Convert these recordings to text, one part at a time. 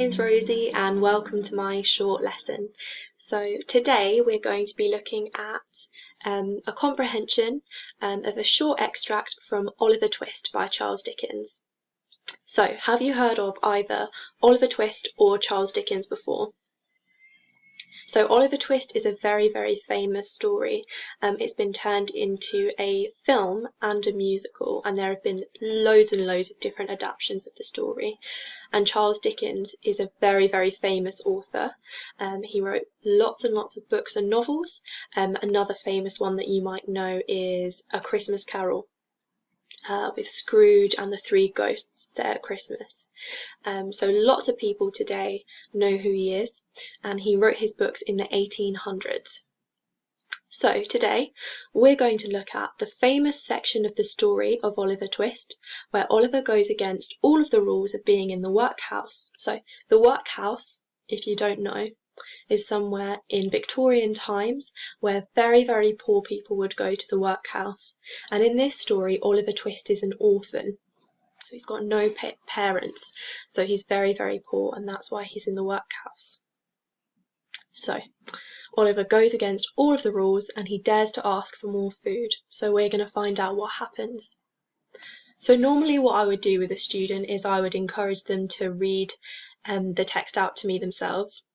Name's Rosie and welcome to my short lesson. So today we're going to be looking at a comprehension of a short extract from Oliver Twist by Charles Dickens. So have you heard of either Oliver Twist or Charles Dickens before? So Oliver Twist is a very, very famous story. It's been turned into a film and a musical, and there have been loads and loads of different adaptations of the story. And Charles Dickens is a very, very famous author. He wrote lots and lots of books and novels. Another famous one that you might know is A Christmas Carol. With Scrooge and the Three Ghosts set at Christmas. So lots of people today know who he is, and he wrote his books in the 1800s. So today we're going to look at the famous section of the story of Oliver Twist, where Oliver goes against all of the rules of being in the workhouse. So the workhouse, if you don't know, is somewhere in Victorian times where very, very poor people would go to the workhouse. And in this story, Oliver Twist is an orphan. So he's got no parents. So he's very, very poor, and that's why he's in the workhouse. So Oliver goes against all of the rules and he dares to ask for more food. So we're going to find out what happens. So normally what I would do with a student is I would encourage them to read the text out to me themselves.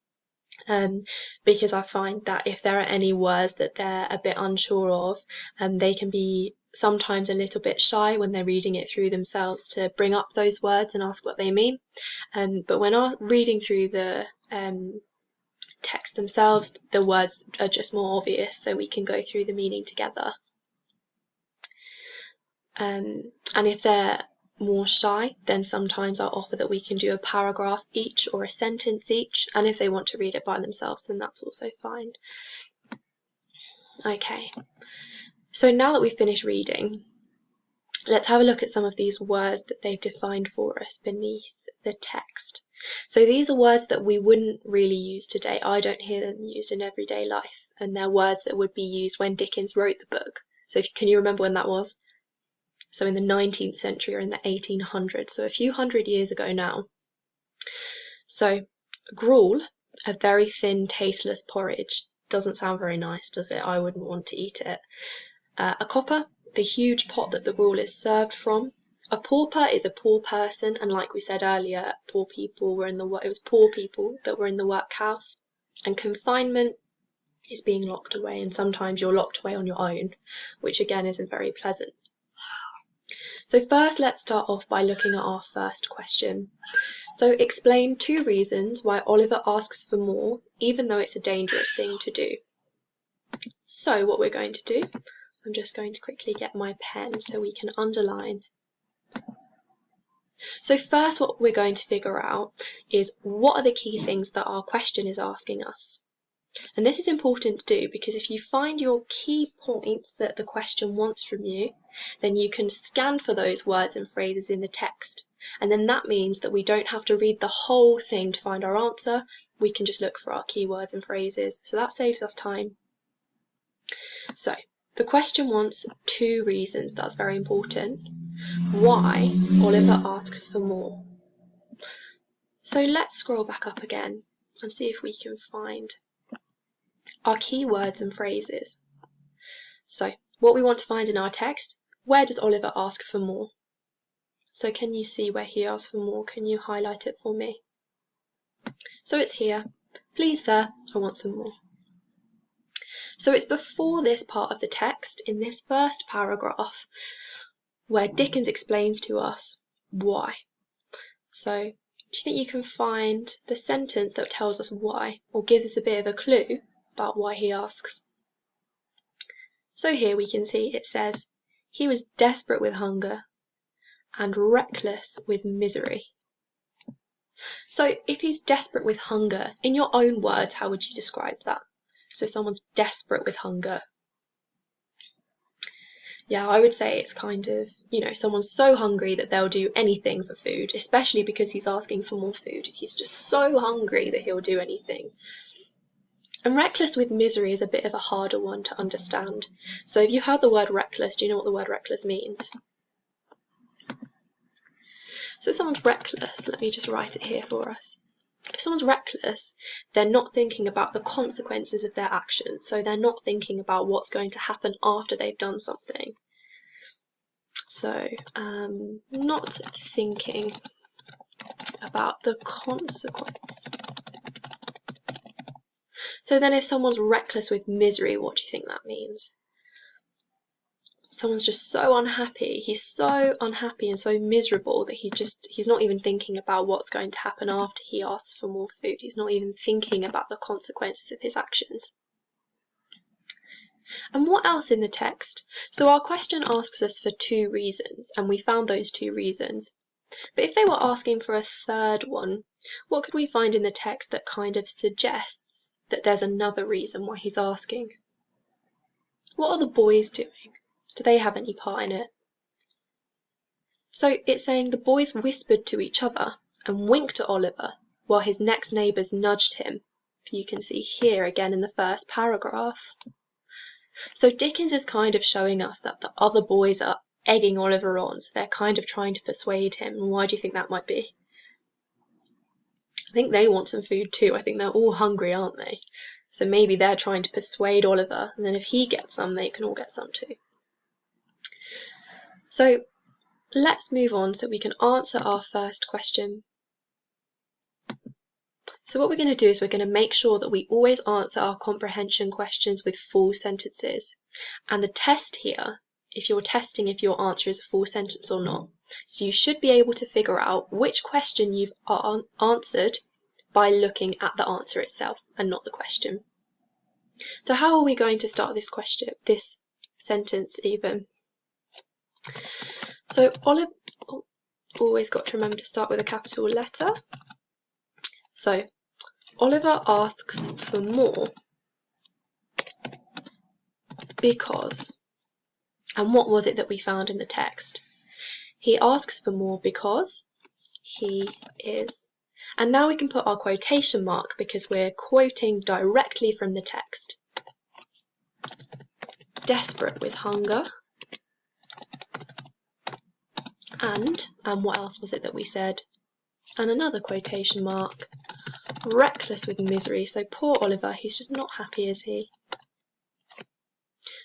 Because I find that if there are any words that they're a bit unsure of, they can be sometimes a little bit shy when they're reading it through themselves to bring up those words and ask what they mean. But when I'm reading through the text themselves, the words are just more obvious, so we can go through the meaning together. And if they're more shy, then sometimes I'll offer that we can do a paragraph each or a sentence each, and if they want to read it by themselves, then that's also fine. Okay, so now that we've finished reading, let's have a look at some of these words that they've defined for us beneath the text. So these are words that we wouldn't really use today. I don't hear them used in everyday life, and they're words that would be used when Dickens wrote the book. So can you remember when that was? So in the 19th century or in the 1800s, so a few hundred years ago now. So gruel, a very thin, tasteless porridge. Doesn't sound very nice, does it? I wouldn't want to eat it. A copper, the huge pot that the gruel is served from. A pauper is a poor person, and like we said earlier, poor people were it was poor people that were in the workhouse. And confinement is being locked away, and sometimes you're locked away on your own, which again isn't very pleasant. So first, let's start off by looking at our first question. So explain 2 reasons why Oliver asks for more, even though it's a dangerous thing to do. So what we're going to do, I'm just going to quickly get my pen so we can underline. So first, what we're going to figure out is what are the key things that our question is asking us. And this is important to do because if you find your key points that the question wants from you, then you can scan for those words and phrases in the text. And then that means that we don't have to read the whole thing to find our answer. We can just look for our keywords and phrases. So that saves us time. So the question wants 2 reasons. That's very important. Why Oliver asks for more. So let's scroll back up again and see if we can find our key words and phrases. So what we want to find in our text, where does Oliver ask for more? So can you see where he asks for more? Can you highlight it for me? So it's here. Please, sir, I want some more. So it's before this part of the text, in this first paragraph, where Dickens explains to us why. So do you think you can find the sentence that tells us why, or gives us a bit of a clue about why he asks? So here we can see it says, he was desperate with hunger and reckless with misery. So if he's desperate with hunger, in your own words, how would you describe that? So someone's desperate with hunger. Yeah, I would say it's kind of, someone's so hungry that they'll do anything for food, especially because he's asking for more food. He's just so hungry that he'll do anything. And reckless with misery is a bit of a harder one to understand. So if you heard the word reckless, do you know what the word reckless means? So if someone's reckless, let me just write it here for us. If someone's reckless, they're not thinking about the consequences of their actions. So they're not thinking about what's going to happen after they've done something. So not thinking about the consequence. So then if someone's reckless with misery, what do you think that means? Someone's just so unhappy. He's so unhappy and so miserable that he's not even thinking about what's going to happen after he asks for more food. He's not even thinking about the consequences of his actions. And what else in the text? So our question asks us for 2 reasons, and we found those 2 reasons. But if they were asking for a third one, what could we find in the text that kind of suggests that there's another reason why he's asking? What are the boys doing? Do they have any part in it? So it's saying the boys whispered to each other and winked at Oliver while his next neighbours nudged him. You can see here again in the first paragraph. So Dickens is kind of showing us that the other boys are egging Oliver on, so they're kind of trying to persuade him. And why do you think that might be? I think they want some food too. I think they're all hungry, aren't they? So maybe they're trying to persuade Oliver, and then if he gets some, they can all get some too. So let's move on so we can answer our first question. So what we're going to do is we're going to make sure that we always answer our comprehension questions with full sentences. And the test here, if you're testing if your answer is a full sentence or not, so you should be able to figure out which question you've answered by looking at the answer itself and not the question. So how are we going to start this sentence even? So Oliver, always got to remember to start with a capital letter. So Oliver asks for more because, and what was it that we found in the text? He asks for more because he is, and now we can put our quotation mark because we're quoting directly from the text. Desperate with hunger, and what else was it that we said? And another quotation mark, reckless with misery. So poor Oliver, he's just not happy, is he?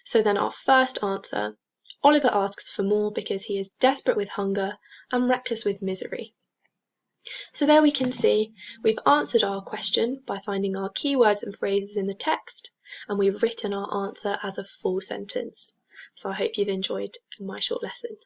So then our first answer, Oliver asks for more because he is desperate with hunger and reckless with misery. So there we can see we've answered our question by finding our keywords and phrases in the text, and we've written our answer as a full sentence. So I hope you've enjoyed my short lesson.